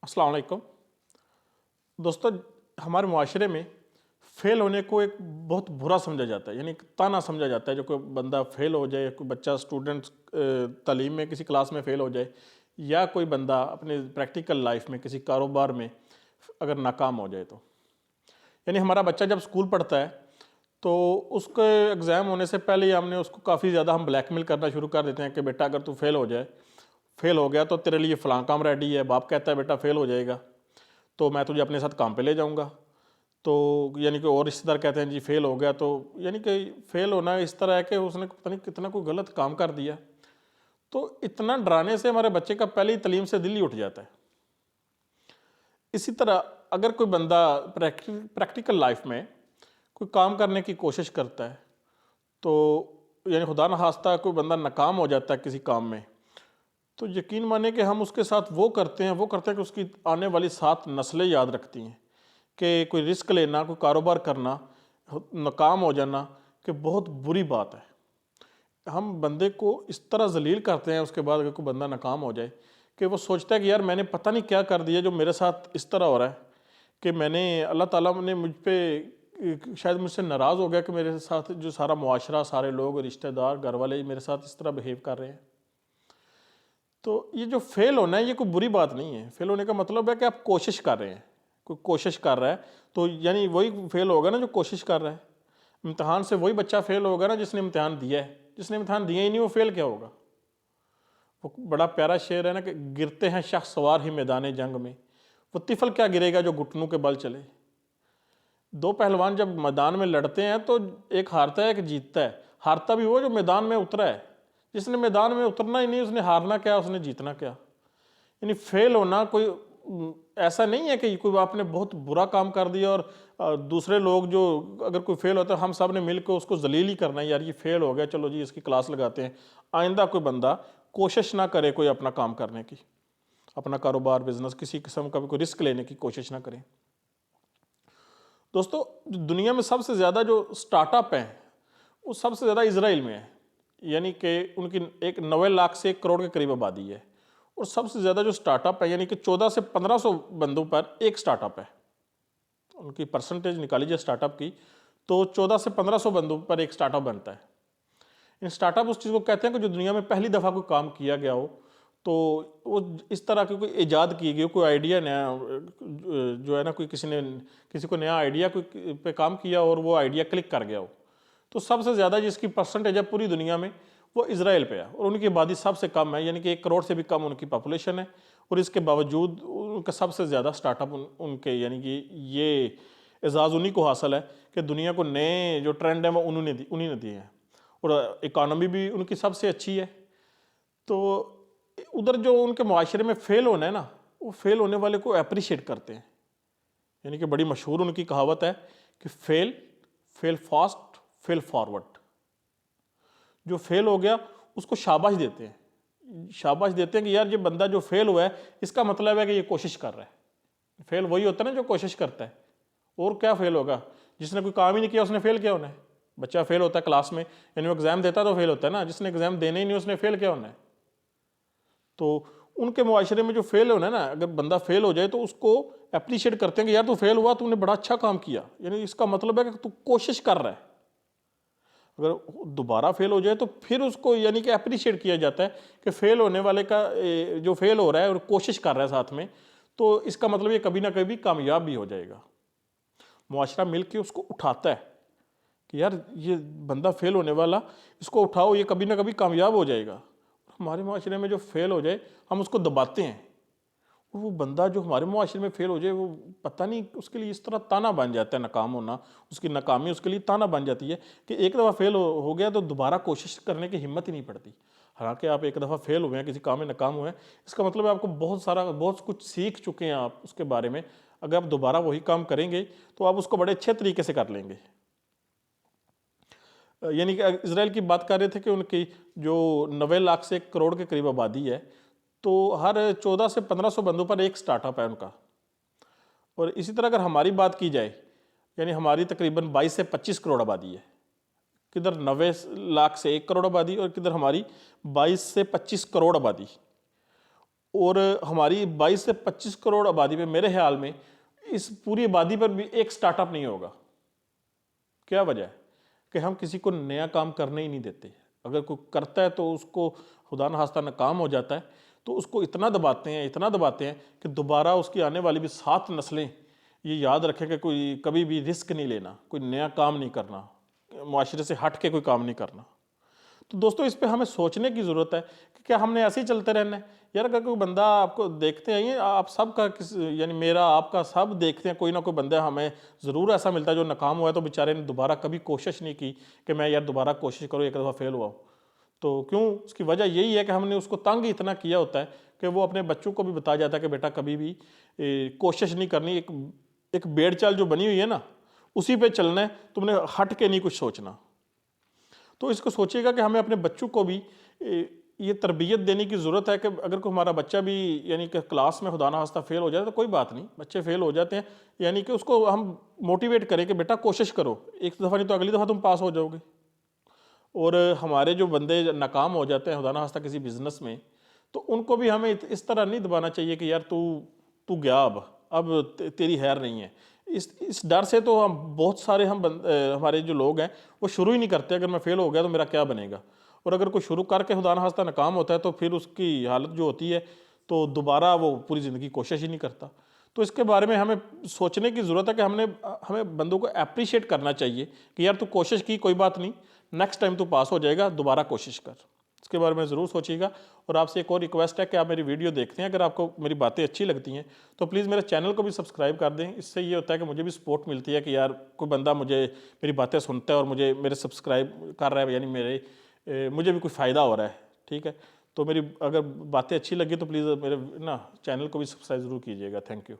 अस्सलाम वालेकुम। दोस्तों, हमारे मुआशरे में फ़ेल होने को एक बहुत बुरा समझा जाता है, यानी एक ताना समझा जाता है। जो कोई बंदा फ़ेल हो जाए, कोई बच्चा स्टूडेंट तालीम में किसी क्लास में फ़ेल हो जाए, या कोई बंदा अपने प्रैक्टिकल लाइफ में किसी कारोबार में अगर नाकाम हो जाए, तो यानी हमारा बच्चा जब स्कूल पढ़ता है तो उसके एग्ज़ाम होने से पहले ही हमने उसको काफ़ी ज़्यादा हम ब्लैकमेल करना शुरू कर देते हैं कि बेटा अगर तू फ़ेल हो गया तो तेरे लिए फ़लाँ काम रेडी है। बाप कहता है बेटा फ़ेल हो जाएगा तो मैं तुझे अपने साथ काम पे ले जाऊंगा। तो यानी कि और रिश्तेदार कहते हैं जी फेल हो गया, तो यानी कि फेल होना इस तरह है कि उसने पता नहीं कितना कोई गलत काम कर दिया। तो इतना डराने से हमारे बच्चे का पहले ही तालीम से दिल ही उठ जाता है। इसी तरह अगर कोई बंदा प्रैक्टिकल लाइफ में कोई काम करने की कोशिश करता है, तो यानी खुदा न खास्ता कोई बंदा नाकाम हो जाता है किसी काम में, तो यकीन माने कि हम उसके साथ वो करते हैं कि उसकी आने वाली 7 नस्लें याद रखती हैं कि कोई रिस्क लेना, कोई कारोबार करना, नाकाम हो जाना कि बहुत बुरी बात है। हम बंदे को इस तरह जलील करते हैं उसके बाद अगर कोई बंदा नाकाम हो जाए कि वो सोचता है कि यार मैंने पता नहीं क्या कर दिया जो मेरे साथ इस तरह हो रहा है, कि मैंने अल्लाह ताला ने मुझ पे शायद मुझसे नाराज़ हो गया कि मेरे साथ जो सारा मुआशरा, सारे लोग, रिश्तेदार, घर वाले मेरे साथ इस तरह बिहेव कर रहे हैं। तो ये जो फेल होना है ये कोई बुरी बात नहीं है। फेल होने का मतलब है कि आप कोशिश कर रहे हैं, कोई कोशिश कर रहा है, तो यानी वही फेल होगा ना जो कोशिश कर रहा है। इम्तिहान से वही बच्चा फेल होगा ना जिसने इम्तिहान दिया है। जिसने इम्तिहान दिया ही नहीं वो फेल क्या होगा। वो बड़ा प्यारा शेर है ना कि गिरते हैं शख्स सवार ही मैदान जंग में, वो तिफल क्या गिरेगा जो घुटनों के बल चले। दो पहलवान जब मैदान में लड़ते हैं तो एक हारता है एक जीतता है। हारता भी वो जो मैदान में उतरा है। जिसने मैदान में उतरना ही नहीं उसने हारना क्या, उसने जीतना क्या। यानी फेल होना कोई ऐसा नहीं है कि कोई आपने बहुत बुरा काम कर दिया और दूसरे लोग जो अगर कोई फेल होता है हम सब ने मिलकर उसको जलील ही करना है, यार ये फेल हो गया चलो जी इसकी क्लास लगाते हैं। आइंदा कोई बंदा कोशिश ना करे कोई अपना काम करने की, अपना कारोबार, बिजनेस, किसी किस्म का भी कोई रिस्क लेने की कोशिश ना करें। दोस्तों, दुनिया में सबसे ज़्यादा जो स्टार्टअप हैं वो सबसे ज़्यादा इसराइल में है। यानी कि उनकी एक 90 लाख से 1 करोड़ के करीब आबादी है। और सबसे ज़्यादा जो स्टार्टअप है यानी कि 14 से 1500 बंदों पर एक स्टार्टअप है। उनकी परसेंटेज निकाली जाए स्टार्टअप की तो 14 से 1500 बंदों पर एक स्टार्टअप बनता है। इन स्टार्टअप उस चीज़ को कहते हैं कि जो दुनिया में पहली दफ़ा कोई काम किया गया हो, तो वो इस तरह की कोई ईजाद की गई हो, कोई आइडिया नया जो है ना, कोई किसी को नया आइडिया कोई पे काम किया और वो आइडिया क्लिक कर गया हो। तो सबसे ज़्यादा जिसकी परसेंटेज है पूरी दुनिया में वो इसराइल पे है और उनकी आबादी सबसे कम है, यानी कि 1 करोड़ से भी कम उनकी पॉपुलेशन है। और इसके बावजूद उनका सबसे ज़्यादा स्टार्टअप उनके यानी कि ये एजाज़ उन्हीं को हासिल है कि दुनिया को नए जो ट्रेंड है वो उन्हीं ने दिए हैं। और इकानमी भी उनकी सबसे अच्छी है। तो उधर जो उनके मुआशरे में फेल होना है ना, वो फेल होने वाले को अप्रिशिएट करते हैं। यानी कि बड़ी मशहूर उनकी कहावत है कि fail fail fast fail forward. जो फेल हो गया उसको शाबाश देते हैं, शाबाश देते हैं कि यार ये बंदा जो फेल हुआ है इसका मतलब है कि ये कोशिश कर रहा है। फेल वही होता है ना जो कोशिश करता है। और क्या फेल होगा, जिसने कोई काम ही नहीं किया उसने फेल क्या होना है। बच्चा फेल होता है क्लास में, यानी वो एग्जाम देता तो फेल होता है ना, जिसने एग्जाम देने ही नहीं उसने फेल क्या होना है। तो उनके मुआशरे में जो फेल होना है ना, अगर बंदा फेल हो जाए तो उसको अप्रिशिएट करते हैं कि यार तू फेल हुआ, तूने बड़ा अच्छा काम किया, यानी इसका मतलब है कि तू कोशिश कर रहा है। अगर दोबारा फेल हो जाए तो फिर उसको यानी कि अप्रिशिएट किया जाता है कि फेल होने वाले का जो फेल हो रहा है और कोशिश कर रहा है साथ में, तो इसका मतलब ये कभी ना कभी कामयाब भी हो जाएगा। मुआशरा मिल के उसको उठाता है कि यार ये बंदा फेल होने वाला, इसको उठाओ, ये कभी ना कभी कामयाब हो जाएगा। हमारे माशरे में जो फेल हो जाए हम उसको दबाते हैं, और वो बंदा जो हमारे माशरे में फेल हो जाए वो पता नहीं उसके लिए इस तरह ताना बन जाता है। नाकाम होना, उसकी नाकामी उसके लिए ताना बन जाती है कि एक दफ़ा फेल हो गया तो दोबारा कोशिश करने की हिम्मत ही नहीं पड़ती। हालांकि आप एक दफ़ा फेल हुए हैं, किसी काम में नाकाम हुए हैं, इसका मतलब है आपको बहुत कुछ सीख चुके हैं आप उसके बारे में। अगर आप दोबारा वही काम करेंगे तो आप उसको बड़े अच्छे तरीके से कर लेंगे। यानी कि इसराइल की बात कर रहे थे कि उनकी जो 90 लाख से 1 करोड़ के करीब आबादी है, तो हर 14 से 1500 बंदों पर एक स्टार्टअप है उनका। और इसी तरह अगर हमारी बात की जाए, यानी हमारी तकरीबन 22 से 25 करोड़ आबादी है। किधर 90 लाख से 1 करोड़ आबादी और किधर हमारी 22 से 25 करोड़ आबादी। और हमारी 22 से 25 करोड़ आबादी में मेरे ख्याल में इस पूरी आबादी पर भी एक स्टार्टअप नहीं होगा। क्या वजह है कि हम किसी को नया काम करने ही नहीं देते। अगर कोई करता है तो उसको खुदा न खास्ता नाकाम हो जाता है, तो उसको इतना दबाते हैं कि दोबारा उसकी आने वाली भी 7 नस्लें ये याद रखें कि कोई कभी भी रिस्क नहीं लेना, कोई नया काम नहीं करना, मुआशरे से हट के कोई काम नहीं करना। तो दोस्तों इस पे हमें सोचने की ज़रूरत है कि क्या हमने ऐसे ही चलते रहना है। यार अगर कोई बंदा आपको देखते हैं, ये आप सब का किस यानी मेरा आपका सब देखते हैं, कोई ना कोई बंदा हमें ज़रूर ऐसा मिलता है जो नाकाम हुआ है तो बेचारे ने दोबारा कभी कोशिश नहीं की कि मैं यार दोबारा कोशिश करूँ, एक दफ़ा फेल हुआ हूँ। तो क्यों, उसकी वजह यही है कि हमने उसको तंग इतना किया होता है कि वो अपने बच्चों को भी बताया जाता है कि बेटा कभी भी कोशिश नहीं करनी, एक भेड़ चाल जो बनी हुई है ना उसी पे चलना है, तुमने हट के नहीं कुछ सोचना। तो इसको सोचिएगा कि हमें अपने बच्चों को भी ये तरबियत देने की ज़रूरत है कि अगर कोई हमारा बच्चा भी यानी कि क्लास में खुदा ना खास्ता फेल हो जाए तो कोई बात नहीं, बच्चे फेल हो जाते हैं, यानी कि उसको हम मोटिवेट करें कि बेटा कोशिश करो, एक दफ़ा नहीं तो अगली दफ़ा तुम पास हो जाओगे। और हमारे जो बंदे नाकाम हो जाते हैं खुदा ना खास्ता किसी बिज़नेस में, तो उनको भी हमें इस तरह नहीं दबाना चाहिए कि यार तू तू गया, अब तेरी खैर नहीं है। इस डर से तो हम बहुत सारे हमारे जो लोग हैं वो शुरू ही नहीं करते, अगर मैं फेल हो गया तो मेरा क्या बनेगा। और अगर कोई शुरू करके खुदा ना खास्ता नाकाम होता है तो फिर उसकी हालत जो होती है तो दोबारा वो पूरी ज़िंदगी कोशिश ही नहीं करता। तो इसके बारे में हमें सोचने की ज़रूरत है कि हमें बंदों को अप्रिशिएट करना चाहिए कि यार तू कोशिश की, कोई बात नहीं, नेक्स्ट टाइम तू पास हो जाएगा, दोबारा कोशिश कर। इसके बारे में ज़रूर सोचिएगा। और आपसे एक और रिक्वेस्ट है कि आप मेरी वीडियो देखते हैं, अगर आपको मेरी बातें अच्छी लगती हैं तो प्लीज़ मेरे चैनल को भी सब्सक्राइब कर दें। इससे ये होता है कि मुझे भी सपोर्ट मिलती है कि यार कोई बंदा मुझे मेरी बातें सुनता है और मुझे मेरे सब्सक्राइब कर रहा है, यानी मुझे भी कोई फ़ायदा हो रहा है। ठीक है, तो मेरी अगर बातें अच्छी लगी तो प्लीज़ मेरे ना चैनल को भी सब्सक्राइब ज़रूर कीजिएगा। Thank you.